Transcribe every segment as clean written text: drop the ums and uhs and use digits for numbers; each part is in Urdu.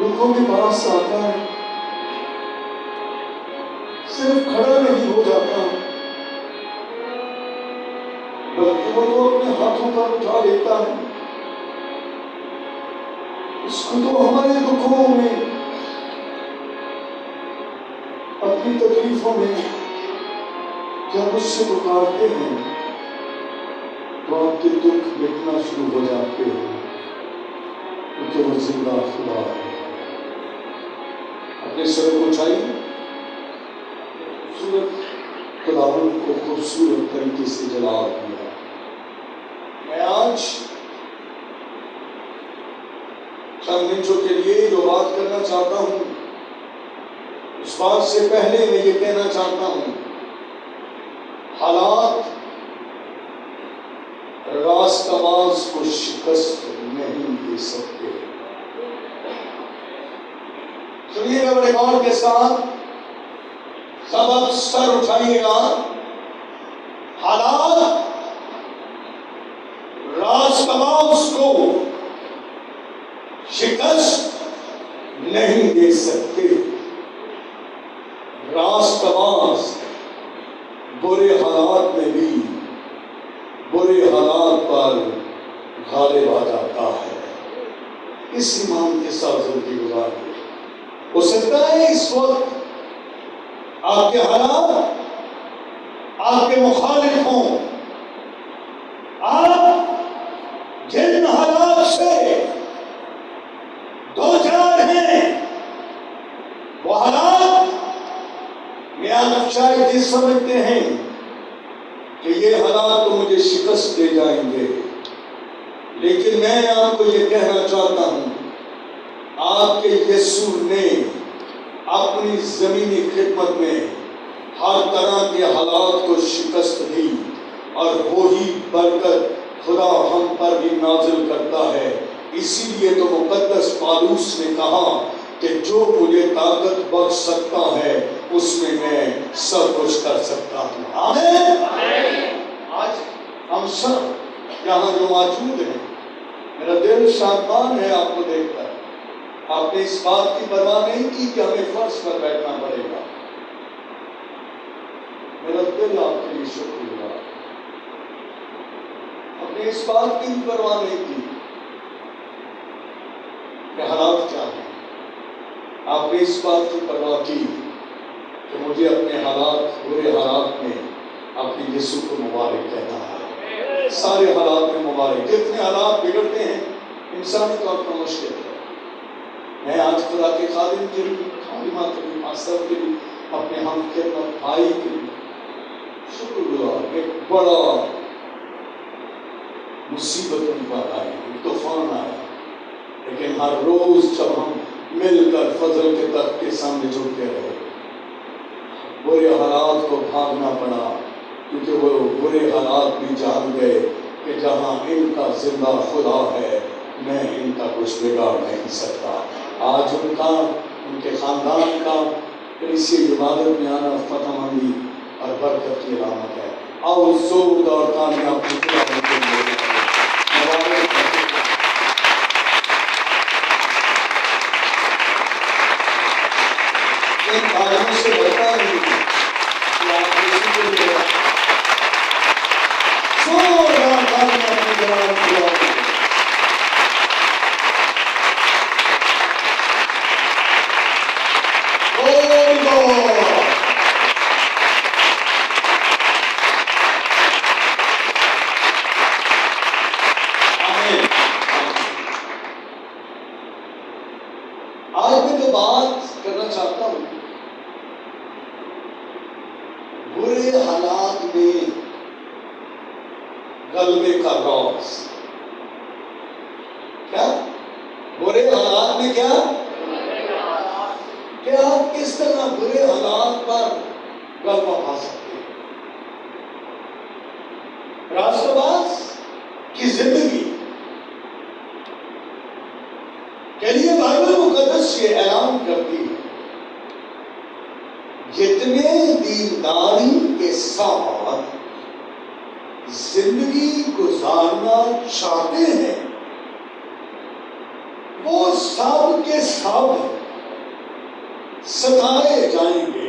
دکھوں کے پاس آتا ہے صرف کھڑا نہیں ہو جاتا بلکہ وہ تو اپنے ہاتھوں پر اٹھا لیتا ہے. اس کو تو ہمارے دکھوں میں اپنی تکلیفوں میں جب اس سے پکارتے ہیں تو آپ کے دکھ مٹنا شروع ہو جاتے ہیں کیونکہ وہ زندہ خدا ہے. اپنے سر کو اٹھائیے. خوبصورت خداوند کو خوبصورت طریقے سے جلال دیا. میں آج چند منٹوں کے لیے جو بات کرنا چاہتا ہوں اس بات سے پہلے میں یہ کہنا چاہتا ہوں حالات راست آواز کو شکست نہیں دے سکتے. سنیے گا بڑے غور کے ساتھ, سب اب سر اٹھائیے گا. حالات راست آواز کو شکست نہیں دے سکتے. راست آواز برے حالات میں بھی برے حالات پر غالب آ جاتا ہے. اس ایمان کے ساتھ زندگی گزاریں. ہو سکتا ہے اس وقت آپ کے حالات آپ کے مخالف ہوں. آپ جن حالات سے دو چار ہیں وہ حالات میں آپ شاید یہ سمجھتے ہیں کہ یہ حالات تو مجھے شکست دے جائیں گے, لیکن میں آپ کو یہ کہنا چاہتا ہوں آپ کے یسوع نے اپنی زمینی خدمت میں ہر طرح کے حالات کو شکست دی اور وہی برکت خدا ہم پر بھی نازل کرتا ہے. اسی لیے تو مقدس پالوس نے کہا کہ جو مجھے طاقت بخش سکتا ہے اس میں سب کچھ کر سکتا ہوں. آمین. آج ہم سب یہاں جو موجود ہیں, میرا دل شادمان ہے آپ کو دیکھ کر. آپ نے اس بات کی پرواہ نہیں کی کہ ہمیں فرش پر بیٹھنا پڑے گا. میرا دل آپ کے لیے شکر گزار. آپ نے اس بات کی بھی پرواہ نہیں کی کہ حالات کیا ہیں. آپ نے اس بات کی پرواہ کی کہ مجھے اپنے حالات برے حالات میں اپنی یسوع کو مبارک کہنا ہے. سارے حالات میں مبارک. جتنے حالات بگڑتے ہیں انسانی طور پر مشکل ہے. میں آج خدا کے خادم کے لیے, خادمہ کے لیے, پاسٹر کے لیے, اپنے ہم خدمت بھائی کے لیے شکر گزار. ایک بڑا مصیبت ان پر آئی, ایک طوفان آیا, لیکن ہر روز جب ہم مل کر فضل کے تخت کے سامنے جھکتے رہے, برے حالات کو بھاگنا پڑا کیونکہ وہ برے حالات بھی جان گئے کہ جہاں ان کا زندہ خدا ہے میں ان کا کچھ بگاڑ نہیں سکتا. آج ان کا, ان کے خاندان کا کلیسیا عبادت میں آنا فتح مندی اور برکت کی علامت ہے. آؤ زوردار تالیاں اپنے خدا کے لیے ان آدموں سے بڑھتا نہیں کہ آپ کسی کے لیے زوردار تالیاں اپنے جلال خدا کے لیے. آج میں جو بات کرنا چاہتا ہوں برے حالات میں غلبے کا راز. کیا برے حالات میں کیا کہ آپ کس طرح برے حالات پر غلبہ پا سکتے ہیں. راست باز کی زندگی کے لیے بائبل مقدس یہ اعلان کرتی ہے جتنے دینداری کے ساتھ زندگی گزارنا چاہتے ہیں وہ سب کے سب ستائے جائیں گے.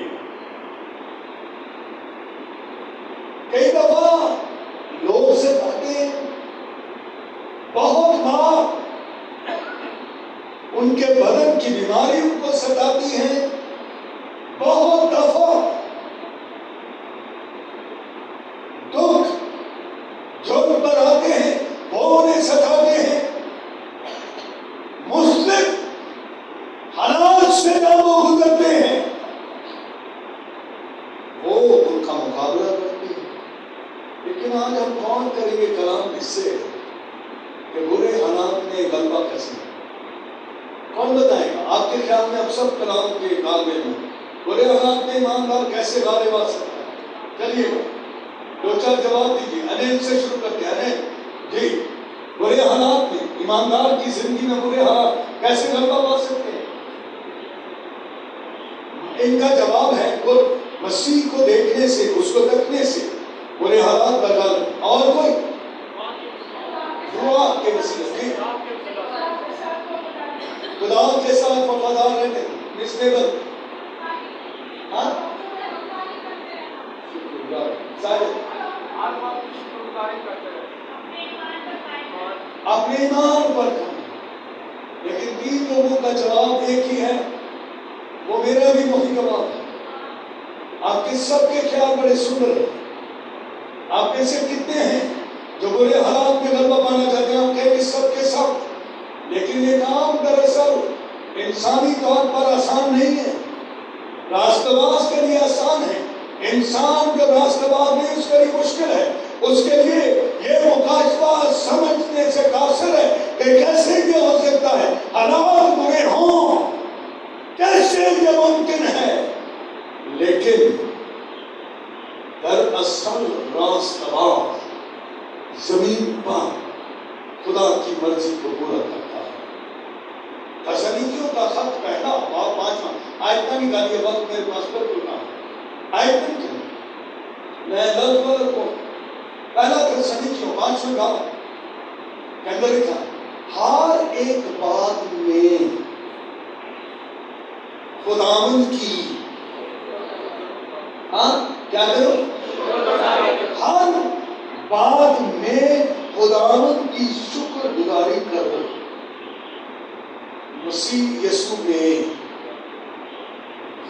کے تالبے میں برے حالات میں ایماندار کیسے غالب آ سکتا ہے؟ چلیے دو چار جواب دیجیے. انیل سے شروع کرتے ہیں. انیل جی، برے حالات میں ایماندار کی زندگی میں برے حالات کیسے غلبہ پا سکتے ہیں؟ ان کا جواب ہے وہ مسیح کو دیکھنے سے، اس کو تکنے سے برے حالات پر غالب. اور کوئی دعا کے وسیلے سے خدا کے ساتھ وفادار رہتے نسبت. ہاں اپنے ایمان پر کھانا. لیکن 3 لوگوں کا جواب ایک ہی ہے، وہ میرا بھی وہی جواب ہے. آپ کے سب کے خیال بڑے سندر ہیں. آپ میں سے کتنے ہیں جو برے حالات میں غلبہ پانا چاہتے ہیں؟ آپ کہیں سب کے سب. لیکن یہ کام دراصل انسانی طور پر آسان نہیں ہے. راستہ باز کے لیے آسان ہے، انسان جو راستہ باز نہیں اس کے لیے مشکل ہے. اس کے لیے یہ مکاشفہ سمجھنے سے قاصر ہے کہ کیسے یہ ہو سکتا ہے، حالات برے ہوں، کیسے یہ ممکن ہے. لیکن دراصل راستہ باز زمین پر خدا کی مرضی کو پورا کرتا ہے. تسالونیکیوں کا خط پہلا باب 5 آیت کا نکالیے. وقت میرے پاس پر کیوں نہ آیت نہیں، میں لفظ بدل کو پہلا تسالونیکیوں 5 باب کے اندر لکھا ہر ایک بات میں خداوند کی کیا کرو، ہر بات میں خداوند کی شکر گزاری کرو. مسیح یسوع میں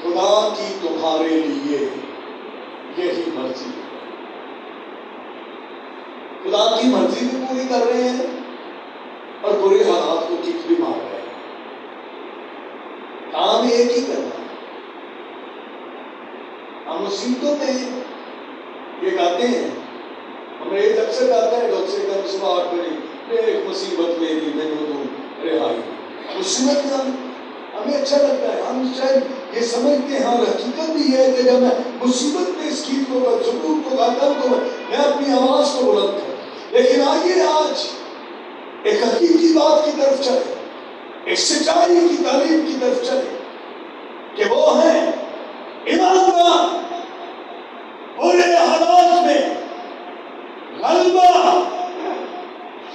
خدا کی تمہارے لیے یہی مرضی ہے. خدا کی مرضی بھی پوری کر رہے ہیں اور برے حالات کو کک بھی مار رہے ہیں. کام ایک ہی کرنا ہے. ہم مصیبتوں میں یہ کہتے ہیں، ہمیں یہ اکثر کہتا ہے لوگ سے کہ صبح 8 بجے ایک مصیبت میری میں دوں رہائی. مصیبت میں ہمیں اچھا لگتا ہے، ہم شاید یہ سمجھتے ہیں اور حقیقت بھی یہ ہے کہ جب میں مصیبت میں اس چیز کو ضرور کو کہتا ہوں تو میں اپنی آواز کو بلند کروں. لیکن آئیے آج ایک حقیقی بات کی طرف چلے، ایک سچائی کی تعلیم کی طرف چلے کہ وہ ہے ایماندار برے حالات میں غلبہ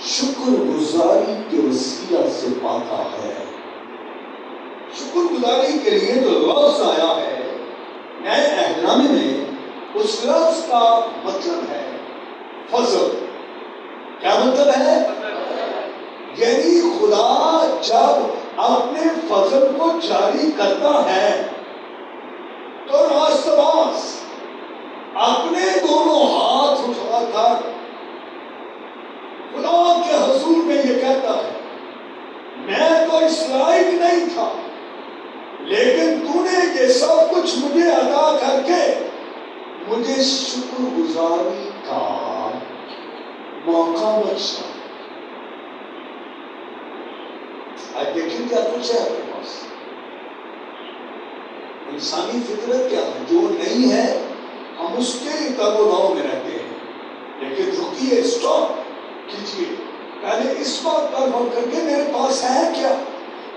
شکر گزاری کے وسیلہ سے پاتا ہے. شکر گزاری کے لیے جو لفظ آیا ہے نئے عہد نامے میں، اس لفظ کا مطلب ہے فضل. کیا مطلب ہے؟ یعنی خدا جب اپنے فضل کو جاری کرتا ہے تو راست باز اپنے دونوں ہاتھ اٹھا کر خدا کے حضور میں یہ کہتا ہے میں تو اس لائق نہیں تھا، لیکن تو نے یہ سب کچھ مجھے عطا کر کے مجھے شکر گزاری کا موقع بخشا. آج دیکھیں کیا کچھ ہے آپ کے پاس. انسانی فطرت کیا ہے جو نہیں ہے ہم اس کے تب و نو میں رہتے ہیں. لیکن رکیے، اسٹاپ کیجیے، پہلے اس بات پر غور کر کے میرے پاس ہے کیا،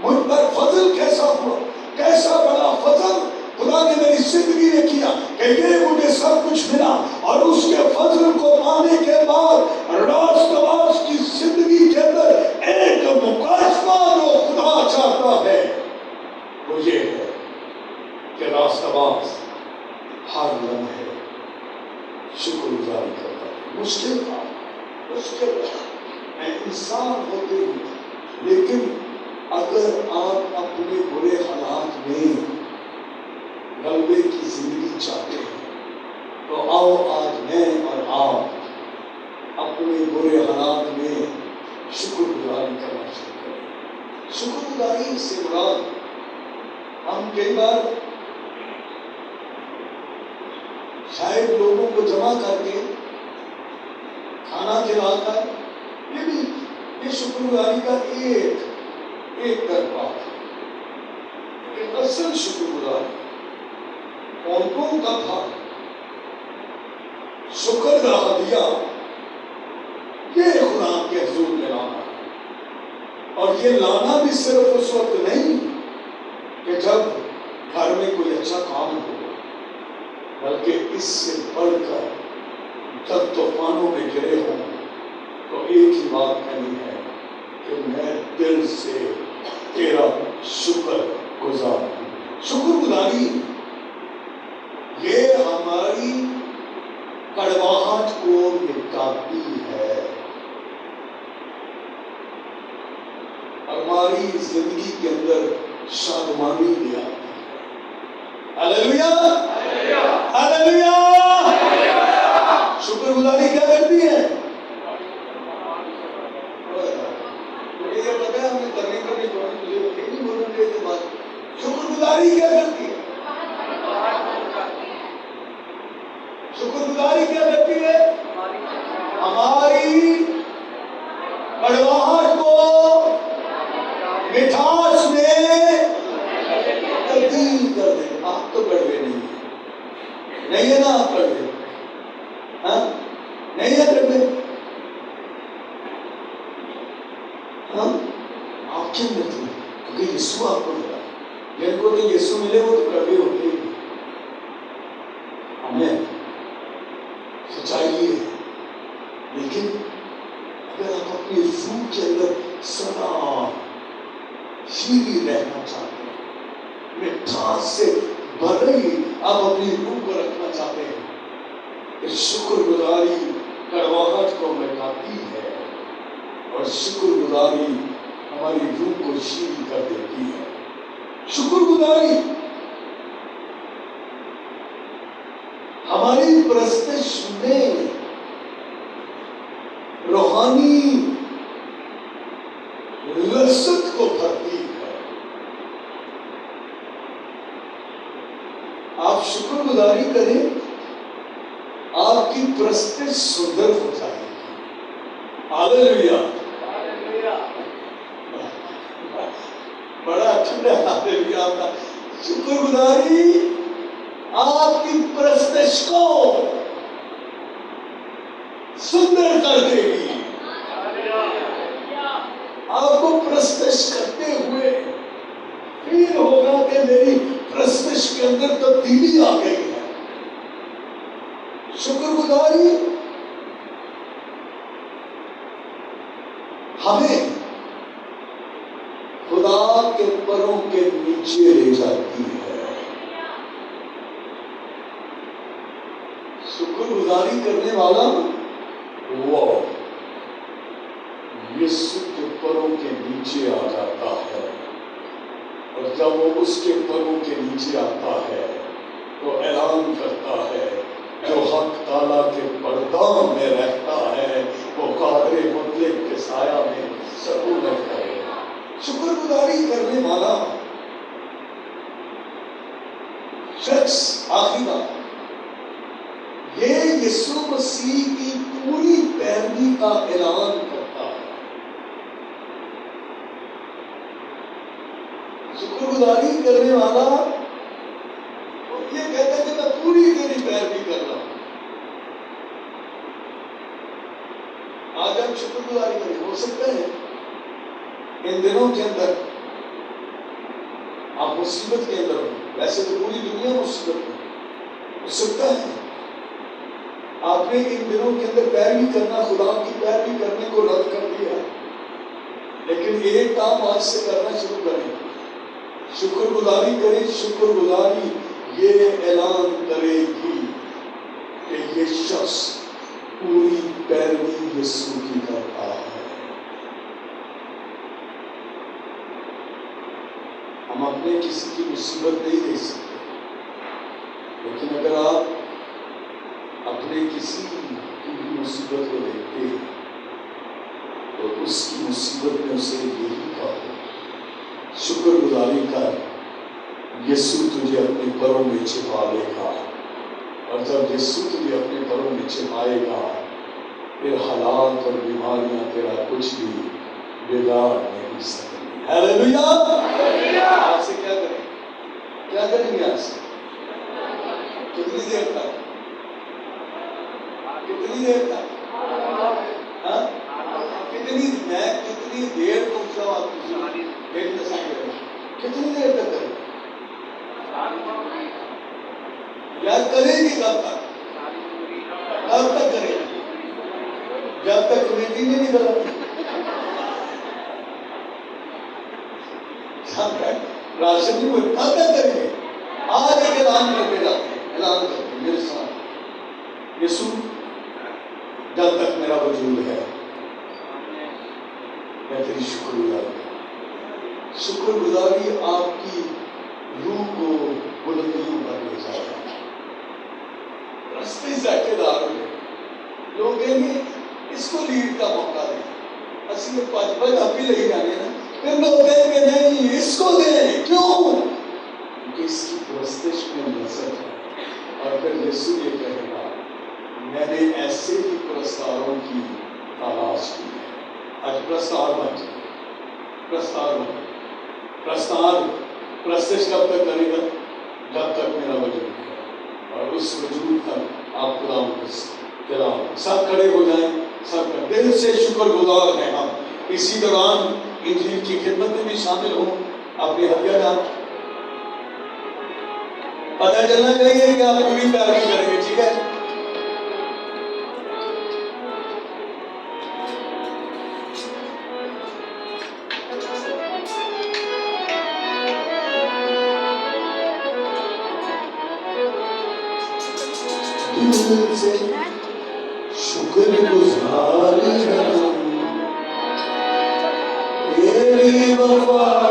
مجھ پر فضل کیسا ہوا، کیسا بڑا فضل خدا نے میری زندگی میں کیا کہ یہ مجھے سب کچھ ملا. اور اس کے فضل کو پانے کے بعد راست باز کی زندگی کے اندر ایک مکاشفہ جو خدا چاہتا ہے وہ یہ ہے کہ راست باز ہر لمحے شکر گزاری کرتا ہے. مشکل تھا، میں انسان ہوتے ہوں، لیکن اگر آپ اپنے برے حالات میں غلبے کی زندگی چاہتے ہیں تو آؤ آج میں اور آپ اپنے برے حالات میں شکر گزاری کرنا شروع کریں. شکر گزاری سے مراد ہم کئی بار شاید لوگوں کو جمع کر کے کھانا کھلا کر، یہ شکر گزاری کا ایک طرفہ ہے. لیکن اصل شکر گزاری کون کا تھا؟ شکر کا ہدیہ یہ خدا کے حضور میں لانا، اور یہ لانا بھی صرف اس وقت نہیں کہ جب گھر میں کوئی اچھا کام ہو، بلکہ اس سے بڑھ کر جب طوفانوں میں گرے ہوں تو ایک ہی بات کہنی ہے کہ میں دل سے تیرا شکر گزار ہوں۔ شکر گزاری یہ ہماری کڑواہٹ کو مٹاتی ہے، ہماری زندگی کے اندر شادمانی لے آتی ہے۔ ہاللیلویا، ہاللیلویا۔ شکر گزاری کیا کرتی ہے؟ مجھے یہ پتا ہے ہمیں کرنے کا بھی تھوڑی مجھے نہیں بولنے کے بعد شکر گزاری کیا کرتی ہے؟ شکر گزاری کیا کرتی ہے؟ ہماری کڑواہٹ کو مٹھاس میں تبدیل کر دے۔ آپ تو کڑوے نہیں ہے نا، آپ کڑوے نہیں ہے کڑوے، آپ کیوں کرتے ہیں؟ کیونکہ یسوع آپ کو ملا، جن کو تو یسوع ملے وہ تو کڑوے ہوتے ہی۔ ہمیں سچائی ہے، لیکن اگر آپ اپنی روح کے اندر سدا شیریں رہنا چاہتے ہیں، مٹھاس سے بھری آپ اپنی روح کو رکھنا چاہتے ہیں، کہ شکر گزاری کڑواہٹ کو مٹاتی ہے، اور شکر گزاری ہماری روح کو شیریں کر دیتی ہے۔ شکر گزاری ہماری پرستش میں روحانی لذت کو بھرتی ہے۔ آپ شکر گزاری کریں، آپ کی پرستش سندر ہو جائے گی۔ ہاللیلویا، بڑا ٹھنڈا ہاللیلویا آپ کا۔ شکر گزاری آپ کی پرستش کو سندر کر دے گی۔ آپ کو پرستش کرتے ہوئے فیل ہوگا کہ میری پرستش کے اندر تبدیلی آ گئی ہے۔ شکر گزاری ہمیں خدا کے پروں کے نیچے لے جاتی ہے۔ شکر گزاری کرنے والا وہ یسوع کے پروں کے نیچے آ جاتا ہے، اور جب وہ اس کے پروں کے نیچے آتا ہے تو اعلان کرتا ہے، جو حق تعالیٰ کے پردان میں رہتا ہے وہ قادر مطلق کے سایہ میں سکونت کرے۔ شکر گزاری کرنے والا شخص، آخری بات، یہ یسوع مسیح کی پوری پیروی کا اعلان کرتا ہے۔ شکر گزاری کرنے والا یہ کہتا ہے کہ میں پوری تیری پیروی کر رہا ہوں۔ آج ہم شکر گزاری کریں، ہو سکتا ہے ان دنوں کے اندر آپ مصیبت کے اندر ہو، ویسے تو پوری دنیا مصیبت میں ہو سکتا ہے آپ نے ان دنوں کے اندر پیروی کرنا، خدا کی پیروی کرنے کو رد کر دیا، لیکن ایک کام آج سے کرنا شروع کریں، شکر گزاری کریں۔ شکر گزاری یہ اعلان کرے گی کہ یہ شخص پوری پیروی یسوع کی کرتا ہے۔ ہم اپنے کسی کی مصیبت نہیں دیکھ سکتے، لیکن اگر آپ اپنے کسی کی بھی مصیبت کو دیکھتے ہیں تو اس کی مصیبت میں اسے یہی کہو، شکر گزاری کر، یسوع تجھے اپنے پروں میں چھپا لے گا، اور جب یسوع تجھے اپنے پروں میں چھپائے گا پھر حالات اور بیماریاں تیرا کچھ بھی بگاڑ نہیں سکیں۔ ہاللیلویا۔ آپ سے کیا کریں؟ کیا کریں گے آج سے؟ کتنی دیر تک؟ کتنی دیر تک؟ ہاں میں کتنی دیر پہنچا ہوں آپ کی دیر تک کتنی دیر تک کریں یا کریں گے کب تک؟ کب تک کریں گے؟ جب تک کمیٹی نہیں نکل آتی، جب تک راشن نہیں ہوئے کب تک کریں گے؟ آج ایک اعلان کر کے جاتے ہیں، اعلان کرتے ہیں میرے ساتھ، یسوع جب تک میرا وجود ہے میں تیری شکر گزار ہوں۔ شکر گزاری آپ کی روح کو بلندیوں پر لے جائے گا۔ رستے سے اٹھے دار ہو گئے، لوگ کہیں گے اس کو لیڈ کا موقع دیں، اسی میں 5 آپ بھی لے جانے نا، پھر لوگ کہیں گے نہیں اس کو دیں، کیوں؟ کیونکہ اس کی پرستش میں لذت ہے۔ اور پھر یسوع یہ کہے گا میں نے ایسے ہی پرستاروں کی تلاش کی ہے۔ آج پرستار بن جائے، پرستار بن، پرستار پرستش کب تک کرے گا؟ جب تک میرا وجود ہے، اور اس وجود تک آپ خدا کلام سب کھڑے ہو جائیں، سب دل سے شکر گزار ہیں ہم۔ اسی دوران انجیل کی خدمت میں بھی شامل ہوں، اپنی ہدیہ دان پتہ چلنا چاہیے کہ آپ پوری پیروی کریں گے، ٹھیک ہے؟ دل سے شکر گزار ہوں تیری وفا